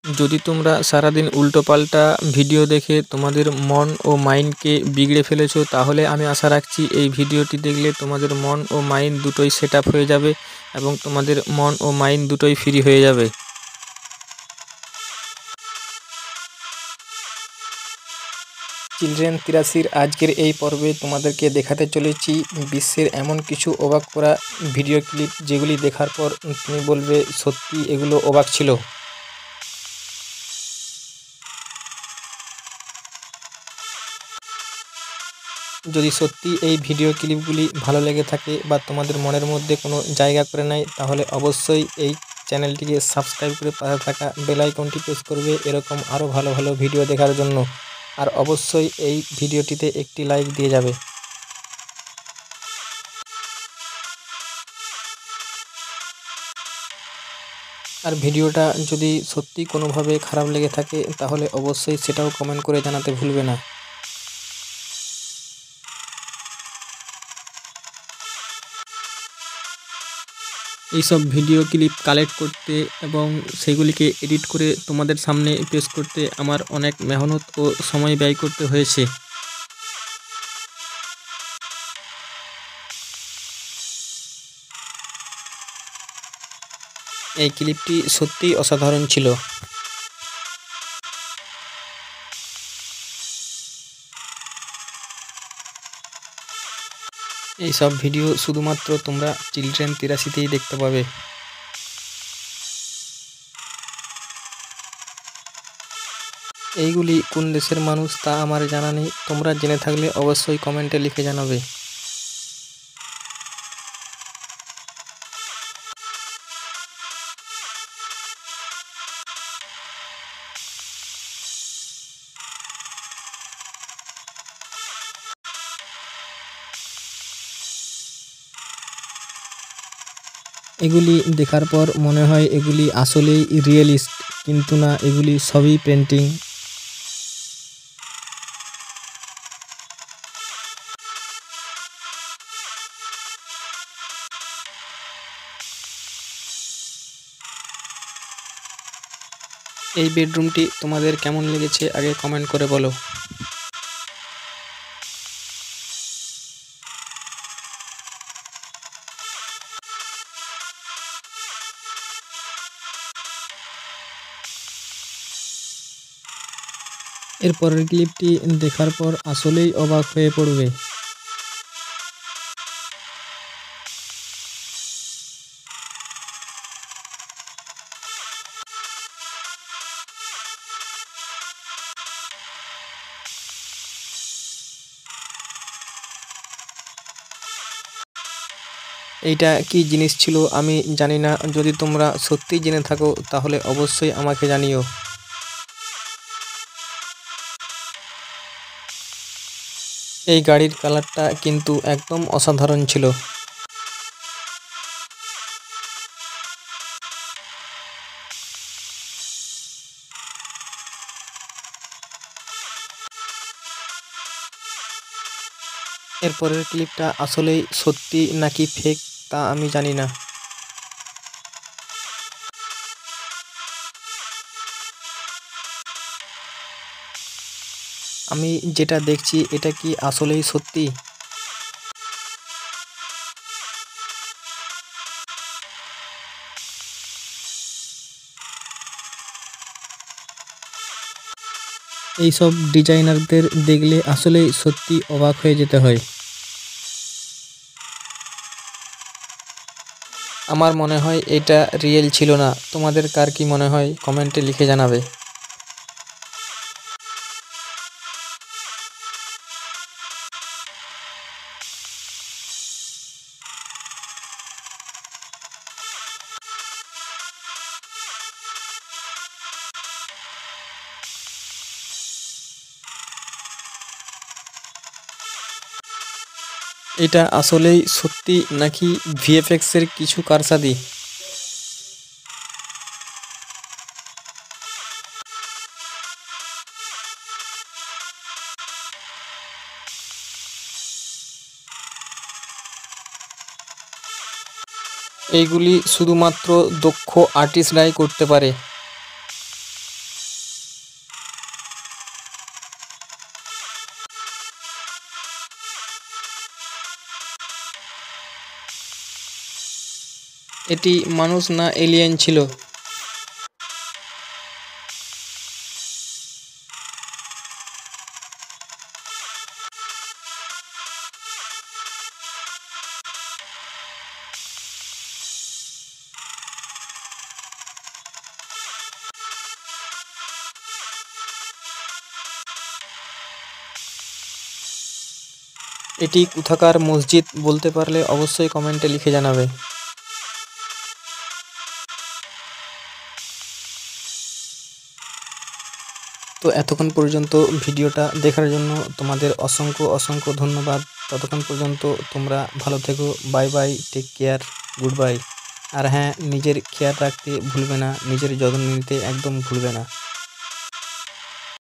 যদি তোমরা সারাদিন উল্টোপাল্টা ভিডিও দেখে তোমাদের মন ও মাইন্ডকে বিগড়ে ফেলেছো, তাহলে আমি আশা রাখছি এই ভিডিওটি দেখলে তোমাদের মন ও মাইন্ড দুটোই সেট আপ হয়ে যাবে এবং তোমাদের মন ও মাইন্ড দুটোই ফ্রি হয়ে যাবে। চিলড্রেন 83 আজকের এই পর্বে তোমাদেরকে দেখাতে চলেছি বিশ্বের এমন কিছু অবাক করা ভিডিও ক্লিপ, যেগুলি দেখার পর তুমি বলবে সত্যি এগুলো অবাক ছিল। যদি সত্যি এই ভিডিও ক্লিপগুলি ভালো লেগে থাকে বা তোমাদের মনের মধ্যে কোনো জায়গা করে নেয়, তাহলে অবশ্যই এই চ্যানেলটিকে সাবস্ক্রাইব করে পাশে থাকা বেল আইকনটি প্রেস করবে এরকম আরও ভালো ভালো ভিডিও দেখার জন্য। আর অবশ্যই এই ভিডিওটিতে একটি লাইক দিয়ে যাবে। আর ভিডিওটা যদি সত্যি কোনোভাবে খারাপ লেগে থাকে, তাহলে অবশ্যই সেটাও কমেন্ট করে জানাতে ভুলবে না। এইসব ভিডিও ক্লিপ কালেক্ট করতে এবং সেগুলিকে এডিট করে তোমাদের সামনে পেশ করতে আমার অনেক মেহনত ও সময় ব্যয় করতে হয়েছে। এই ক্লিপটি সত্যিই অসাধারণ ছিল। এইসব ভিডিও শুধুমাত্র তোমরা চিলড্রেন 83তেই দেখতে পাবে। এইগুলি কোন দেশের মানুষ তা আমার জানা নেই, তোমরা জেনে থাকলে অবশ্যই কমেন্টে লিখে জানাবে। এগুলি দেখার পর মনে হয় এগুলি আসলেই রিয়েলিস্ট, কিন্তু না, এগুলি সবই পেন্টিং। এই বেডরুমটি তোমাদের কেমন লেগেছে আগে কমেন্ট করে বলো। এর পরের ক্লিপটি দেখার পর আসলেই অবাক হয়ে পড়বে। এইটা কি জিনিস ছিল আমি জানি না, যদি তোমরা সত্যিই জেনে থাকো তাহলে অবশ্যই আমাকে জানিও। এই গাড়ির কালারটা কিন্তু একদম অসাধারণ ছিল। এরপরের ক্লিপটা আসলেই সত্যি নাকি ফেক তা আমি জানি না। আমি যেটা দেখছি এটা কি আসলেই সত্যি? এইসব ডিজাইনারদের দেখলে আসলেই সত্যি অবাক হয়ে যেতে হয়। আমার মনে হয় এটা রিয়েল ছিল না, তোমাদের কার কি মনে হয় কমেন্টে লিখে জানাবে। এটা আসলেই সত্যি নাকি ভিএফএক্স এর কিছু কারসাদি? এইগুলি শুধুমাত্র দক্ষ আর্টিস্টরাই করতে পারে। এটি মানুষ না এলিয়েন ছিল? এটি কোথাকার মসজিদ বলতে পারলে অবশ্যই কমেন্টে লিখে জানাবে। তো এতক্ষণ পর্যন্ত ভিডিওটা দেখার জন্য তোমাদের অসংখ্য অসংখ্য ধন্যবাদ। ততক্ষণ পর্যন্ত তোমরা ভালো থেকো। Bye bye, take care, goodbye. আর হ্যাঁ, নিজের খেয়াল রাখতে ভুলবে না, নিজের যত্ন নিতে একদম ভুলবে না।